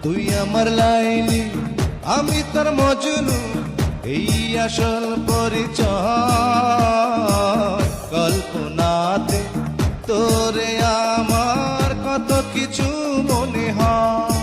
তুই আমার লাইলি আমি তোর মজনু, এই আসল পরিচয়। কল্পনাতে তোরে আমার কত কিছু মনে হয়।